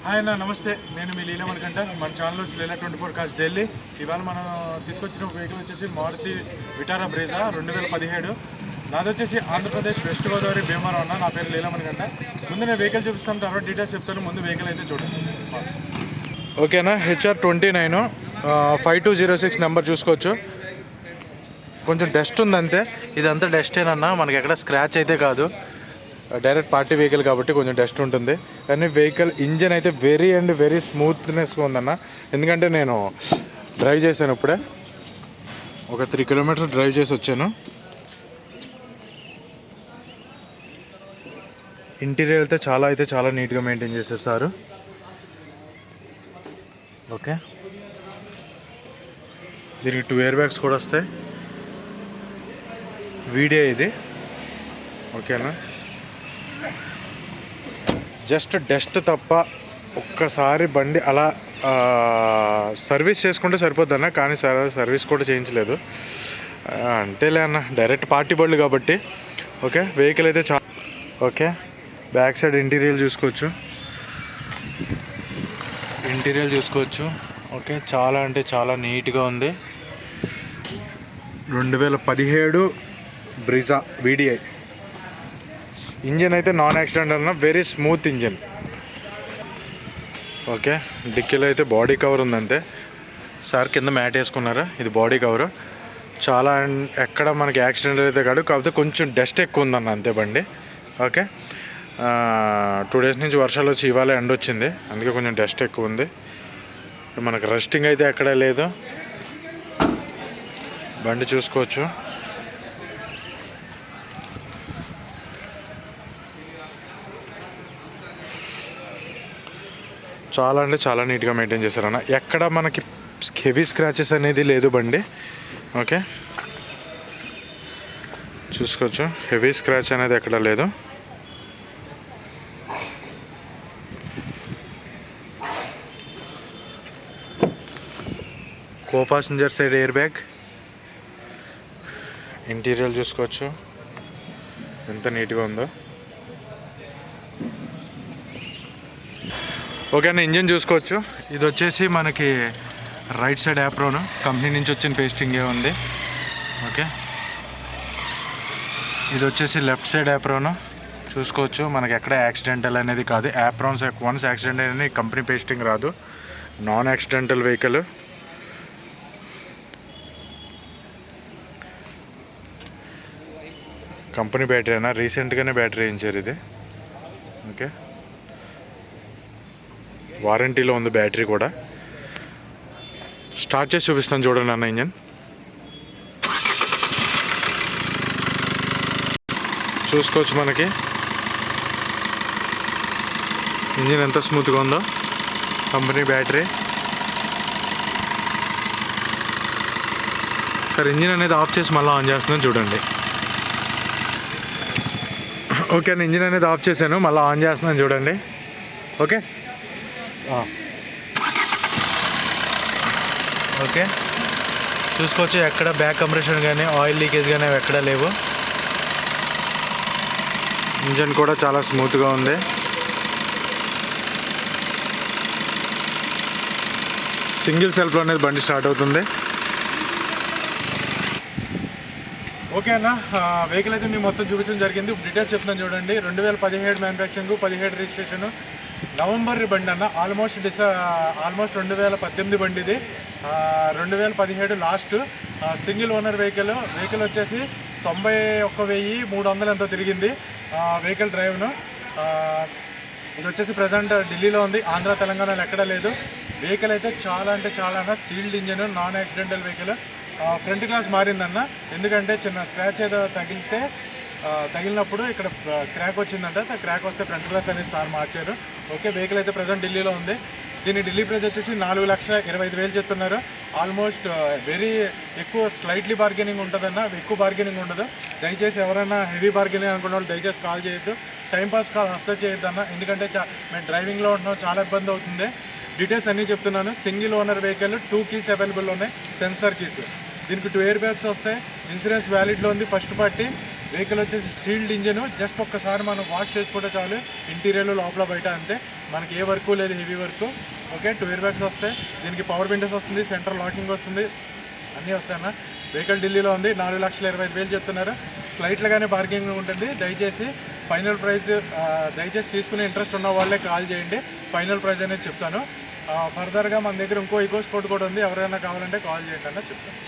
Hi అన్న, నమస్తే. నేను మీ లీలామణికంట. మన ఛానల్ వచ్చి లీలా 24 కాస్ట్ ఢిల్లీ. ఇవాళ మనం తీసుకొచ్చిన వెహికల్ వచ్చేసి మారుతి విటారా బ్రేజా 2017. నాది వచ్చేసి ఆంధ్రప్రదేశ్ వెస్ట్ గోదావరి భీమవరం అన్న. నా పేరు లీలామణికంట. ముందు నేను వెహికల్ చూపిస్తాను, తర్వాత డీటెయిల్స్ చెప్తాను. ముందు వెహికల్ అయితే చూడండి. ఓకేనా, HR29 5206 నెంబర్ చూసుకోవచ్చు. కొంచెం డస్ట్ ఉందంతే, ఇదంతా డస్టేనన్నా, మనకి ఎక్కడ స్క్రాచ్ అయితే కాదు. డైరెక్ట్ పార్టీ వెహికల్ కాబట్టి కొంచెం డస్ట్ ఉంటుంది. కానీ వెహికల్ ఇంజన్ అయితే వెరీ స్మూత్నెస్గా ఉందన్న. ఎందుకంటే నేను డ్రైవ్ చేశాను, ఇప్పుడే ఒక 3 కిలోమీటర్స్ డ్రైవ్ చేసి వచ్చాను. ఇంటీరియర్ అయితే చాలా నీట్గా మెయింటైన్ చేశారు సారు. ఓకే, దీనికి 2 ఎయిర్ బ్యాగ్స్ కూడా వస్తాయి. వీడియో ఇది. ఓకేనా, జస్ట్ డస్ట్ తప్ప ఒక్కసారి బండి అలా సర్వీస్ చేసుకుంటే సరిపోద్దన్న. కానీ సర్వీస్ కూడా చేయించలేదు అంటేలే అన్న, డైరెక్ట్ పార్టీ బళ్ళు కాబట్టి. ఓకే, వెహికల్ అయితే ఓకే, బ్యాక్ సైడ్ ఇంటీరియర్ చూసుకోవచ్చు. ఓకే, చాలా నీట్గా ఉంది. 2017 బ్రిజా VDI. ఇంజన్ అయితే నాన్ యాక్సిడెంట్ అన్న, వెరీ స్మూత్ ఇంజన్. ఓకే, డిక్కీలో అయితే బాడీ కవర్ ఉందంతే. సార్ కింద మ్యాట్ వేసుకున్నారా, ఇది బాడీ కవరు. చాలా ఎక్కడ మనకి యాక్సిడెంట్ అయితే కాదు, కాకపోతే కొంచెం డస్ట్ ఎక్కువ ఉందన్న, అంతే బండి. ఓకే, 2 డేస్ నుంచి వర్షాలు వచ్చి ఇవాళ ఎండ వచ్చింది, అందుకే కొంచెం డస్ట్ ఎక్కువ ఉంది. మనకు రస్టింగ్ అయితే ఎక్కడా లేదు. బండి చూసుకోవచ్చు. చాలా నీట్గా మెయింటైన్ చేశారన్న. ఎక్కడ మనకి హెవీ స్క్రాచెస్ అనేది లేదు బండి. ఓకే, చూసుకోవచ్చు, హెవీ స్క్రాచ్ అనేది ఎక్కడ లేదు. Co passenger side air bag. Interior చూసుకోవచ్చు ఎంత నీట్గా ఉందో. ఓకేనా, ఇంజన్ చూసుకోవచ్చు. ఇది వచ్చేసి మనకి రైట్ సైడ్ యాప్రోన్ కంపెనీ నుంచి వచ్చిన పేస్టింగే ఉంది. ఓకే, ఇది వచ్చేసి లెఫ్ట్ సైడ్ యాప్రోన్ చూసుకోవచ్చు. మనకి ఎక్కడ యాక్సిడెంటల్ అనేది కాదు. యాప్రోన్స్ వన్స్ యాక్సిడెంట్ అనేది కంపెనీ పేస్టింగ్ రాదు, non accidental vehicle. Company battery అయినా, రీసెంట్గానే బ్యాటరీ వేయించారు ఇది. ఓకే, వారంటీలో ఉంది బ్యాటరీ కూడా. స్టార్ట్ చేసి చూపిస్తాను చూడండి అన్న. ఇంజన్ చూసుకోవచ్చు, మనకి ఇంజన్ ఎంత స్మూత్గా ఉందో. Company battery. సార్ ఇంజన్ అనేది ఆఫ్ చేసి మళ్ళీ ఆన్ చేస్తున్నాను చూడండి. ఓకే, నేను ఇంజన్ అనేది ఆఫ్ చేశాను, మళ్ళీ ఆన్ చేస్తున్నాను చూడండి. ఓకే, ఓకే, చూసుకోవచ్చు. ఎక్కడ బ్యాక్ కంప్రెషన్ కానీ ఆయిల్ లీకేజ్ కానీ అవి ఎక్కడా లేవు. ఇంజన్ కూడా చాలా స్మూత్గా ఉంది. సింగిల్ సెల్ఫ్లో అనేది బండి స్టార్ట్ అవుతుంది. ఓకే అన్న, వెహికల్ అయితే మేము మొత్తం చూపించడం జరిగింది. డీటెయిల్స్ చెప్తున్నాను చూడండి. 2017 మ్యానుఫ్యాక్చరింగ్, 17 రిజిస్ట్రేషన్, నవంబర్ బండి అన్న. ఆల్మోస్ట్ 2018 బండి ఇది. 2017 లాస్ట్. సింగిల్ ఓనర్ వెహికల్ వచ్చేసి 91,300 ఎంతో తిరిగింది వెహికల్ డ్రైవ్ను. ఇది వచ్చేసి ప్రజెంట్ ఢిల్లీలో ఉంది, ఆంధ్ర తెలంగాణలో ఎక్కడా లేదు. వెహికల్ అయితే చాలా sealed engine, non accidental vehicle. Front glass మారిందన్న, ఎందుకంటే చిన్న స్క్రాచ్ ఏదో తగిలినప్పుడు ఇక్కడ క్రాక్ వచ్చిందంట. క్రాక్ వస్తే ఫ్రంట్ గ్లాస్ అనేది సార్ మార్చారు. ఓకే, వెహికల్ అయితే ప్రజెంట్ ఢిల్లీలో ఉంది. దీని ఢిల్లీ ప్రైస్ వచ్చేసి 4,25,000 చెప్తున్నారు. ఆల్మోస్ట్ వెరీ ఎక్కువ, స్లైట్లీ బార్గెనింగ్ ఉంటుందన్న, ఎక్కువ బార్గెనింగ్ ఉండదు. దయచేసి ఎవరైనా హెవీ బార్గెనింగ్ అనుకున్న వాళ్ళు దయచేసి కాల్ చేయొద్దు, టైంపాస్ కాల్ అస్సలు చేయొద్దన్న. ఎందుకంటే మేము డ్రైవింగ్లో ఉంటున్నాం, చాలా ఇబ్బంది అవుతుంది. డీటెయిల్స్ అన్నీ చెప్తున్నాను. Single owner vehicle, 2 keys available ఉన్నాయి, సెన్సార్ కీస్. దీనికి 2 ఎయిర్ బ్యాగ్స్ వస్తాయి. ఇన్సూరెన్స్ వ్యాలిడ్లో ఉంది, ఫస్ట్ పార్టీ. వెహికల్ వచ్చేసి సీల్డ్ ఇంజన్. జస్ట్ ఒక్కసారి మనం వాష్ చేసుకుంటే చాలు, ఇంటీరియర్లో లోపల బయట అంతే. మనకి ఏ వర్క్ లేదు, heavy work. Okay, 2 air bags వస్తాయి, దీనికి పవర్ విండోస్ వస్తుంది, సెంట్రల్ లాకింగ్ వస్తుంది, అన్నీ వస్తాయన్న. వెహికల్ ఢిల్లీలో ఉంది, 4,25,000 చెప్తున్నారు. స్లైట్లుగానే బార్గెనింగ్ ఉంటుంది. దయచేసి ఫైనల్ ప్రైస్ దయచేసి తీసుకునే ఇంట్రెస్ట్ ఉన్న వాళ్ళే కాల్ చేయండి, ఫైనల్ ప్రైస్ అనేది చెప్తాను. ఫర్దర్గా మన దగ్గర ఇంకో ఈకో స్పోర్ట్ కూడా ఉంది, ఎవరైనా కావాలంటే కాల్ చేయండి అన్న చెప్తాను.